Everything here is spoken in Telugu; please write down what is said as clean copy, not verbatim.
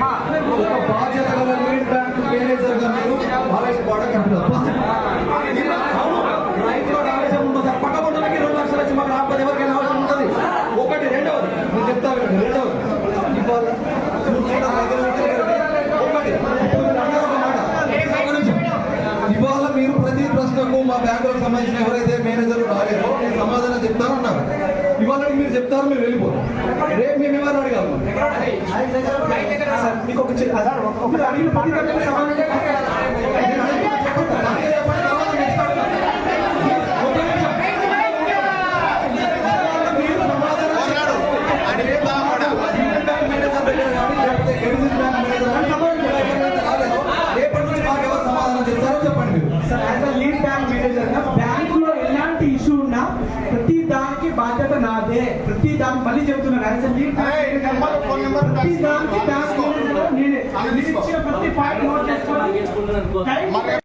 ఒక బాధ్యత గల లీడ్ బ్యాంక్ మేనేజర్ గా మీరు ఆవేశపడకండి. రైతు కూడా ఆవేశం ఉంటుంది. పక్క పంటలకి 2 లక్షలు వచ్చి మాకు రాకపోతే ఎవరికైనా అవసరం ఉంటుంది. ఒకటి. రెండవది నేను చెప్తాను. రెండవది ఇవాళ మీరు ప్రతి ప్రశ్నకు మా బ్యాంకులకు సంబంధించిన ఎవరైతే మేనేజర్ రాలేదో నేను సమాధానం చెప్తానన్నారు. ఇవాళ మీరు చెప్తారు, మీరు వెళ్ళిపోతారు. రేపు మేము ఎవరు అడగాలి? మీకు ఒక బ్యాంకులో ఎలాంటి ఇష్యూ ఉన్నా ప్రతి దానికి బాధ్యత నాదే. ప్రతి దానికి మళ్ళీ చెప్తున్నాను, ప్రతి దానికి బ్యాంక్ నేనే. ప్రతి పాయింట్ నోట్ చేసుకోవాలి.